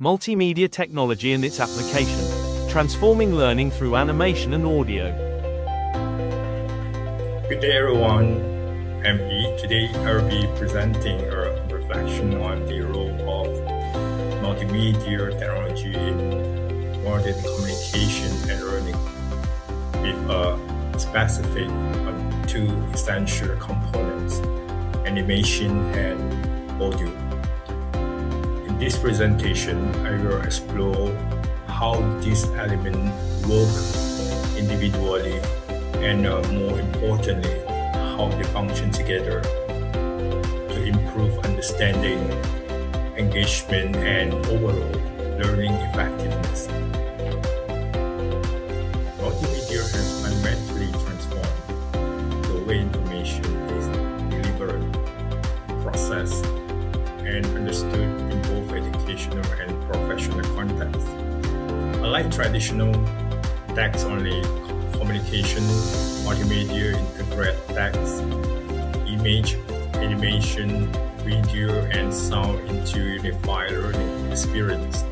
Multimedia technology and its application, transforming learning through animation and audio. Good day everyone, I'm Heng. Today I will be presenting a reflection on the role of multimedia technology in modern communication and learning, with a specific on two essential components, animation and audio. In this presentation, I will explore how these elements work individually and more importantly, how they function together to improve understanding, engagement, and overall learning effectiveness. Multimedia has fundamentally transformed the way information is delivered, processed, and understood in both educational and professional contexts. Unlike traditional text-only communication, multimedia integrate text, image, animation, video, and sound into unified learning experience.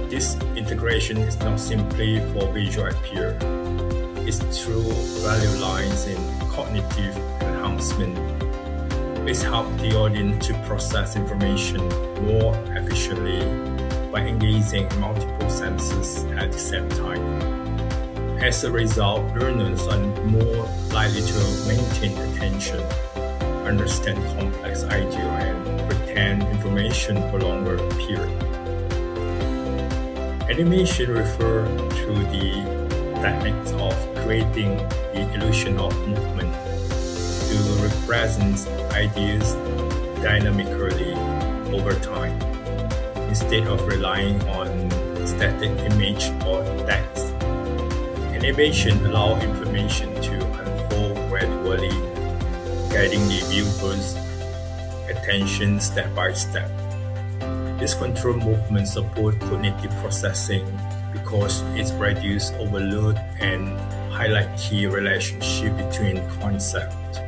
This integration is not simply for visual appeal. Its true value lies in cognitive enhancement. It helps the audience to process information more efficiently by engaging multiple senses at the same time. As a result, learners are more likely to maintain attention, understand complex ideas, and retain information for longer periods. Animation refers to the techniques of creating the illusion of movement to represent ideas dynamically over time, instead of relying on static image or text. Animation allows information to unfold gradually, guiding the viewer's attention step by step. This controlled movement supports cognitive processing because it reduces overload and highlights key relationships between concepts.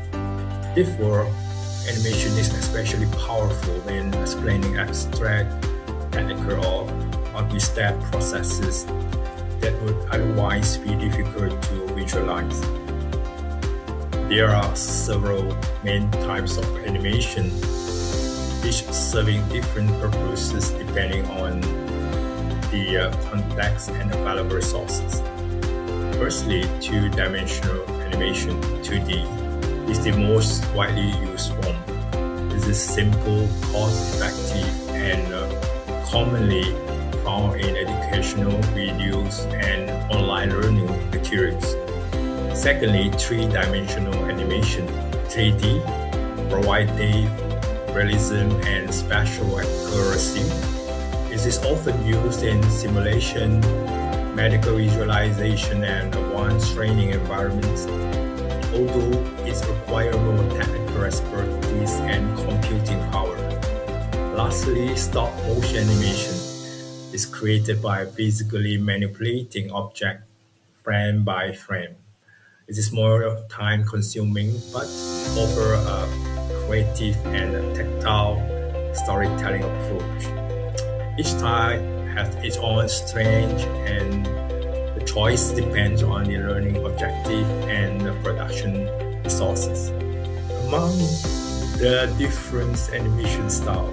Therefore, animation is especially powerful when explaining abstract, technical, or multi-step processes that would otherwise be difficult to visualize. There are several main types of animation, each serving different purposes depending on the context and available resources. Firstly, two-dimensional animation, 2D, is the most widely used form. This is simple, cost-effective, and commonly found in educational videos and online learning materials. Secondly, three-dimensional animation, 3D, provides realism and spatial accuracy. It is often used in simulation, medical visualization, and advanced training environments, although it requires more technical expertise and computing power. Lastly, stop-motion animation is created by physically manipulating objects frame by frame. It is more time-consuming but offers a creative and tactile storytelling approach. Each type has its own strengths, and the choice depends on the learning objective and the production resources. Among the different animation styles,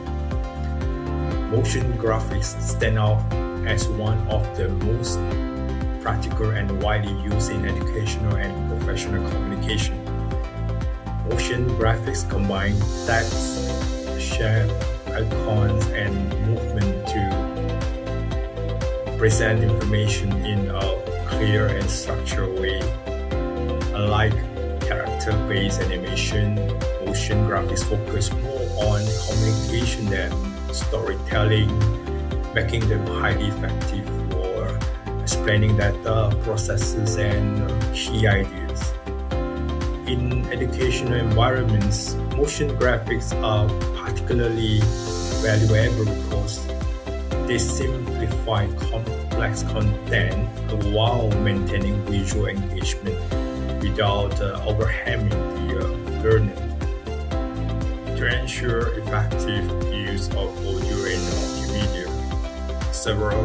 motion graphics stand out as one of the most practical and widely used in educational and professional communication. Motion graphics combine text, shape, icons, and movement to present information in a clear and structured way. Unlike character-based animation, motion graphics focus more on communication than storytelling, making them highly effective for explaining data, processes, and key ideas. In educational environments, motion graphics are particularly valuable because they simplify complex content while maintaining visual engagement without overwhelming the learner. To ensure effective use of audio and multimedia, several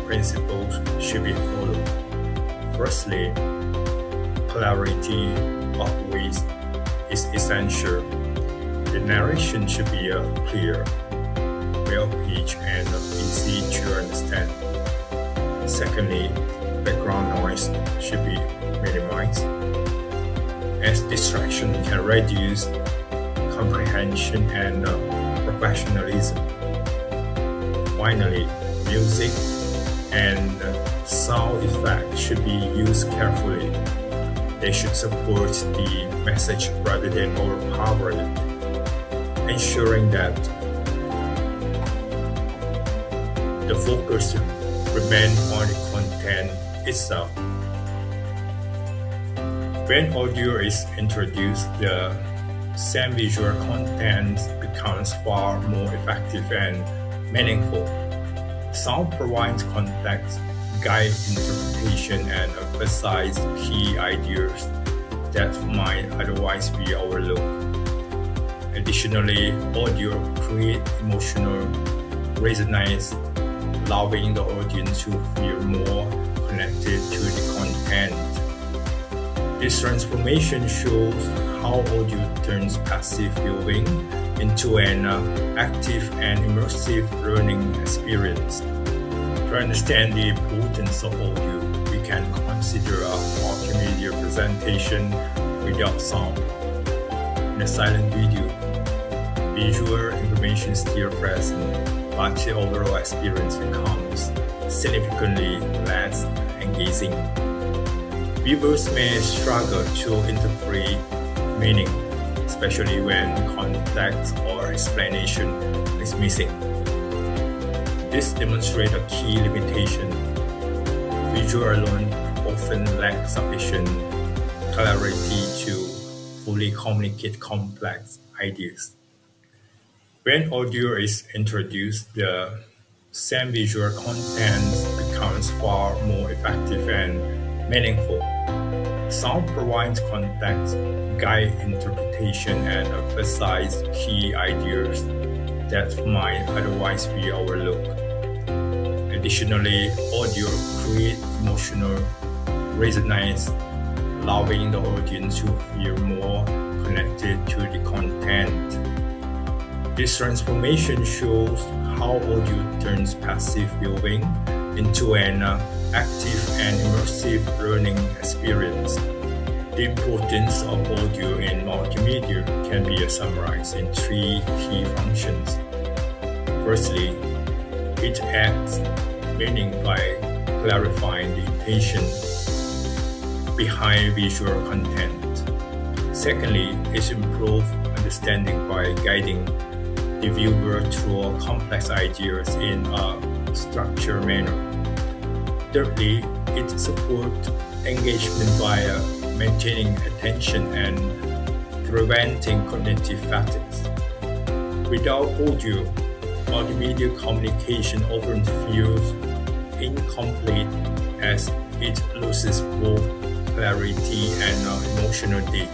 principles should be followed. Firstly, clarity always is essential. The narration should be clear, well-pitched, and easy to understand. Secondly, background noise should be minimized, as distraction can reduce comprehension and professionalism. Finally, music and sound effects should be used carefully. They should support the message rather than overpower it, ensuring that the focus remains on the content itself. When audio is introduced, the same visual content becomes far more effective and meaningful. Sound provides context, guide interpretation, and emphasize key ideas that might otherwise be overlooked. Additionally, audio creates emotional resonance, allowing the audience to feel more connected to the content. This transformation shows how audio turns passive viewing into an active and immersive learning experience. To understand the importance of audio, we can consider a multimedia presentation without sound. In a silent video, visual information is still present, but the overall experience becomes significantly less engaging. Viewers may struggle to interpret meaning, especially when context or explanation is missing. This demonstrates a key limitation. Visual alone often lacks sufficient clarity to fully communicate complex ideas. When audio is introduced, the same visual content becomes far more effective and meaningful. Sound provides context, guide interpretation, and emphasize key ideas that might otherwise be overlooked. Additionally, audio creates emotional resonance, allowing the audience to feel more connected to the content. This transformation shows how audio turns passive viewing into an active and immersive learning experience. The importance of audio in multimedia can be summarized in three key functions. Firstly, it adds meaning by clarifying the intention behind visual content. Secondly, it improves understanding by guiding the viewer through complex ideas in a structured manner. Thirdly, it supports engagement by maintaining attention and preventing cognitive fatigue. Without audio, multimedia communication often feels incomplete as it loses both clarity and emotional depth.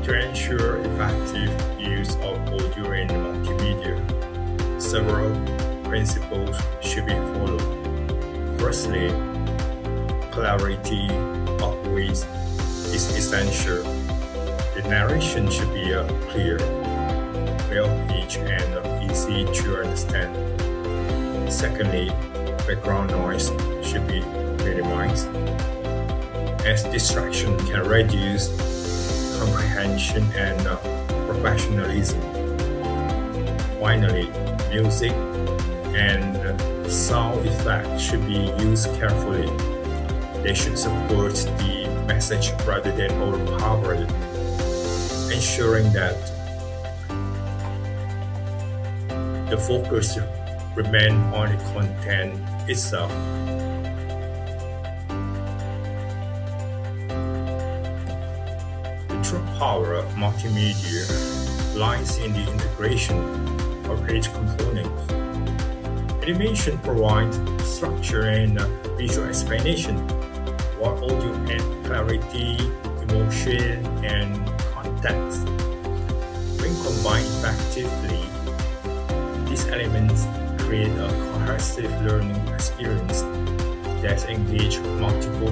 To ensure effective use of audio in multimedia, several principles should be followed. Firstly, clarity always is essential. The narration should be clear, well-pitched, and easy to understand. Secondly, background noise should be minimized, as distraction can reduce comprehension and professionalism. Finally, music and sound effects should be used carefully. They should support the message rather than overpower it, ensuring that the focus remains on the content itself. The true power of multimedia lies in the integration of each component. Animation provides structure and visual explanation, while audio adds clarity, emotion, and context. When combined effectively, these elements create a cohesive learning experience that engages multiple